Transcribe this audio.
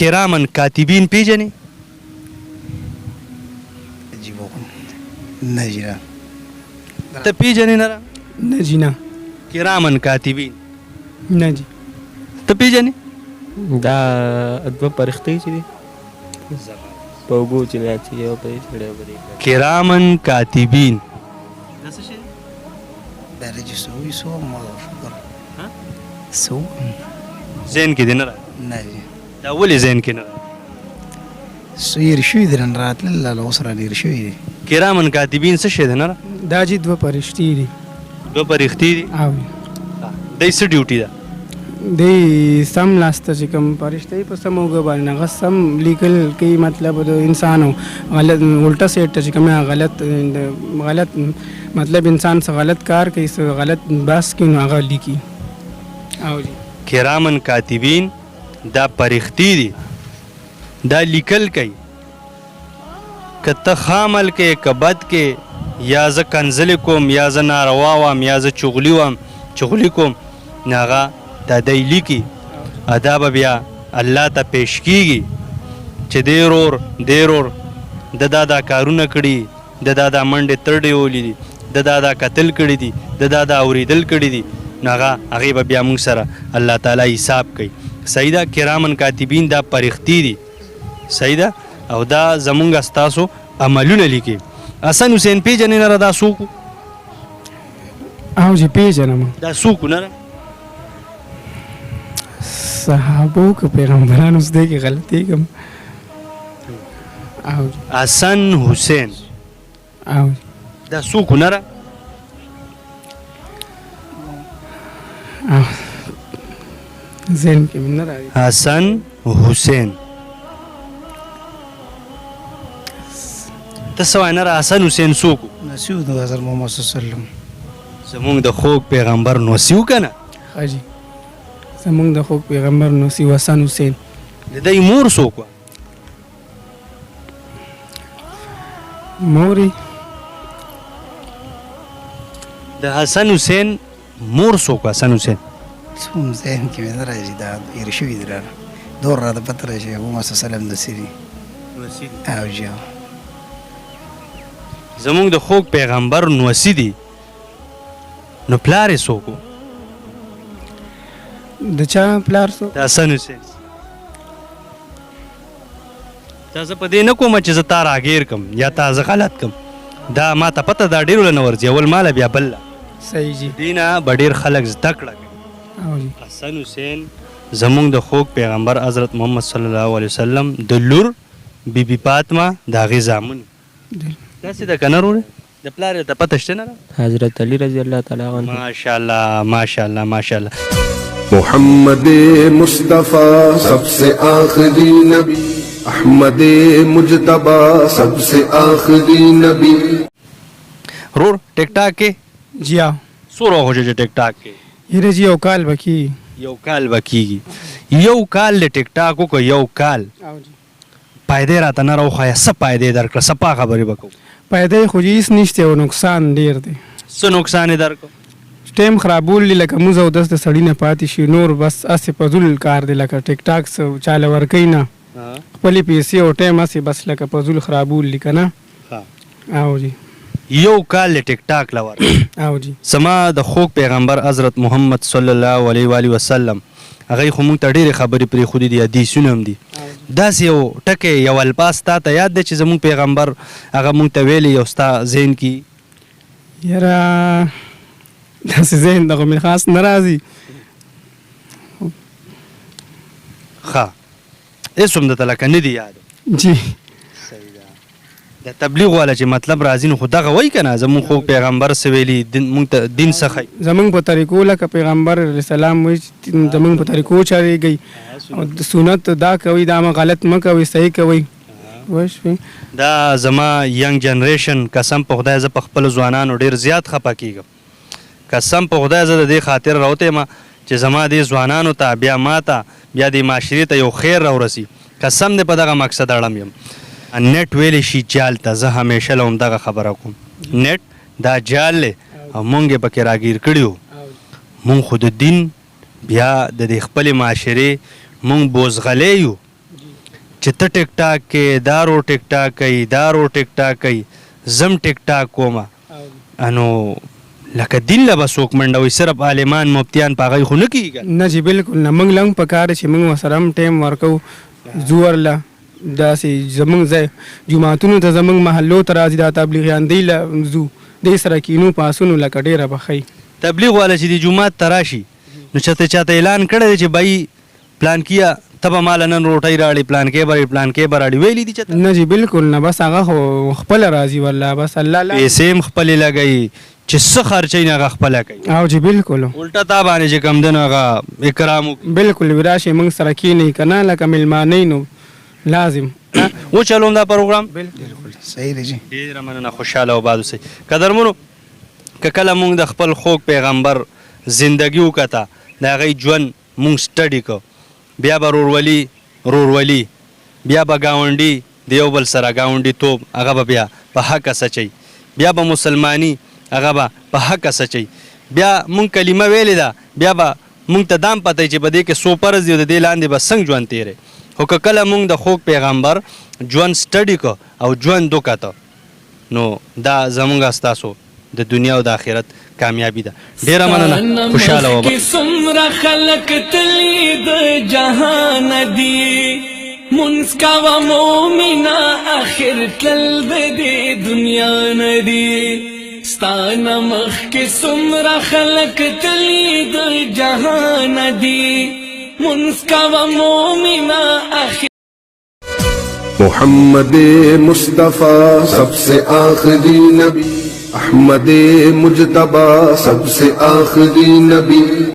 کرامن کاتبین پیژنې؟ نه جی نه. ته پیژنې نه؟ نه جی نه. کرامن کاتبین نه جی. ته پیژنې؟ دا دوه فرښتې چې دي په اوبو چې اچي یو په دې سړی او په دې کرامن کاتبین درجه سوی سو ما فکر سو ذهن کې دی نه را؟ نه جی. دا ولې ذهن کې نه را؟ سو یې رشوي دي نن راتلل له اوس را ډېر شوي دي. کرامن کاتبین څه شی دی نه را؟ دا جی دوه فرښتې دي. دوه فرښتې دي. او دی څه ډیوټي ده؟ دی سم لاسته چې کوم فرښتې په سم اوږه باندې هغه سم لیکل کوي، مطلب د انسان غلط الټه سیټ چې کوم غلط مطلب انسان څه غلط کار کوي، څه غلط بحث کوي نو هغه لیکي. او جی کرامن کاتبین دا فرښتې دي، دا لیکل کوي. که ته ښه عمل کوې که بد کې، یا زه کنځلې کوم یا زه ناروا وم یا زه چغلي کوم نو هغه دا دی لیکي. دا به بیا الله ته پیش کیږي چې دی رور د دا کارونه کړي، د دا منډې ترډې وولي دي، د دا قتل کړي دي، د دا اورېدل کړي دي، نو هغې به بیا موږ سره الله تعالی حساب کوي. صحیح ده؟ کرامن کاتبین دا فرښتې دي. صحیح ده؟ او دا زمونږ ستاسو عملونه لیکي. حسن حسین پیژنې نه را؟ دا څوک و؟ او جی پیژنم. دا څوک و نه را؟ صحابو که پیغمبرانو زده کې غلطي کوم. او حسن حسین او دا څوک و نه را؟ ذهن کې مې نه راځي. حسن حسین ته څه وایې نه را؟ حسن حسین څوک و؟ نسیو د حضرت محمد صلی الله علیه وسلم زمونږ د خوږ پیغمبر نوسي و که نه؟ ښه جي زمونږ د خوږ پیغمبر نوسي حسن حسین. د دی مور څوک وه؟ مور د حسن حسین مور څوک وه؟ حسن حسین څوم ذهن کې مې نه راځي. دا هېر شوي دي رانه دور راته پته راشي محمد صلی الله علیه وسلم نسي دي. او جی زمونږ د خوږ پیغمبر نوسي دي، نو پلار یې څوک و؟ د چا پلار څوک؟ د حسن حسین. دا زه په دې نه کومه چې زه تا راګیر کم یا تا زه غلط کم، دا ما ته پته دا ډېرو له نه ورځي، اول ماله بیا بل له. صحیح جي. دې نه به ډېر خلک زده کړه کوي. او جی حسن حسین زمونږ د خوږ پیغمبر حضرت محمد صلی الله علیه وسلم د لور بیبي فاطمه د هغې زامن. داسې ده که نه وروره؟ د پلار یې ته پته شته نه ده؟ حضرت علی رضی الله تعالی عنه. ماشاءالله ماشاءالله ماشاءالله. محمد مصطفیٰ سب سے آخری نبی، احمد مجتبی سب سے آخری نبی. رور ټیک ټاک کې جی ها څو روغ چې ټیک ټاک کې یره جی یو کال به کېږي. یو کال به کېږي. یو کال د ټیک ټاک وکړو، یو کال او جی فایدې راته نه راوښایه. څه فایدې درکړه؟ څه پا خبرې به کوو؟ پیدا خو جي هېڅ نشته او نقصان ډېر دی. څه نقصان یې درکړو؟ ټایم خرابول دي، لکه موږ او دس د سړي نه پاتې شي، نور بس هسې فضول کار دی، لکه ټیک ټاک څه چاله ورکوي نه، خپلې پیسې او ټایم هسې بس لکه فضول خرابول دي که نه. او جی یو کال د ټیک ټاک لور او جی زما د خوږ پیغمبر حضرت محمد صلی الله علیه و وسلم هغې خو موږ ته ډېرې خبرې پرېښودې دي، حدیثونه هم دي. داسې یو ټکی یو الفاظ تا ته یاد دی چې زموږ پیغمبر هغه موږ ته ویلی یو ستا ذهن کې؟ یاره داسې ذهن دغه مې خاص نه راځي. ښه هېڅ هم درته لکه نه دي یاد؟ جی د تبلیغ والا چې مطلب راځي نو خو دغه وایي که نه زموږ خوږ پیغمبر څه ویلي موږ ته دین څه ښایي. زمونږ په طریقو لکه پیغمبر علیه السلام وایي چې زمونږ په طریقو چارېږئ او د سنت دا کوئ، دا غلط مه کوئ، صحیح کوئ. پوه شوې؟ دا زما ینګ جنریشن قسم په خدای زه په خپلو ځوانانو ډېر زیات خفه کېږم. قسم په خدای زه د دې خاطر راوتی یم چې زما دې ځوانانو ته بیا ما ته بیا دې معاشرې ته یو خیر راورسي. قسم دې په دغه مقصد اړم یم. نیټ ویلی شي جال ته، زه همیشه له همدغه خبره کوم. نیټ دا جال دی او مونږ یې پکې راګیر کړي وو. مونږ خو د دین بیا د دې خپلې معاشرې مونږ بوزغلی یو چې ته ټیک ټاک کې دارو ټیک ټاک کوي دارو ټیک ټاک کوي زم ټیک ټاک کومه انو لکه دین له به څوک منډوي صرف عالمان مفتیان په هغه خو نه کېږي نه جی بالکل نه موږ لنګ په کار چې موږ ورسره هم ټایم ورکو ځو ورله داسې زموږ ځای جوماتونو ته زموږ محلو ته راځي دا تبلیغیان دی له ځو دی سره کینو پاسونو لکه ډېره به ښایي تبلیغ والا چې د جومات ته راشي نو چاته اعلان کړی دی چې بای پلان کیا ته به ماله نن روټۍ راړي پلان کې به راړي ویلي دي چاته نه جی بالکل نه بس هغه خو خپله راځي والله بس الله پیسې هم خپلې لګوي چې څه خرچوي نه هغه خپله کوي او جی بالکل الټا تا باندې چې کم دی نو هغه اکرام وکړي بالکل راشي موږ سره کینی که نه لکه میلمانۍ نو لازم وچلوم دا پروګرام بالکل صحیح دی جی ډېره مننه خوشحاله وباد اوسئ قدرمنو که کله موږ د خپل خوږ پیغمبر زندگی وکته د هغې ژوند موږ سټډي کو بیا به رورولي بیا به ګاونډي د یو بل سره ګاونډي توب هغه به بیا په حقه سچوي بیا به مسلماني هغه به په حقه سچوي بیا موږ کلمه ویلې ده بیا به موږ ته دام پته چې په دې کې څو فرض دي او د دې لاندې به څنګه ژوند تېری خو که کله موږ د خوږ پیغمبر ژوند سټډي کو او ژوند وکته نو دا زمونږ ستاسو د دنیا او د آخرت کامیابی ده ډیره مننه خوشاله وبا څومره خلق تللی د جهان دی منس کا مومنا اخر تل د دنیا ندی ستانه مخ کې څومره خلق تللی د جهان دی منس کا مومنا اخر محمد مصطفیٰ سب سے آخری نبی احمد مجتبی سب سے آخری نبی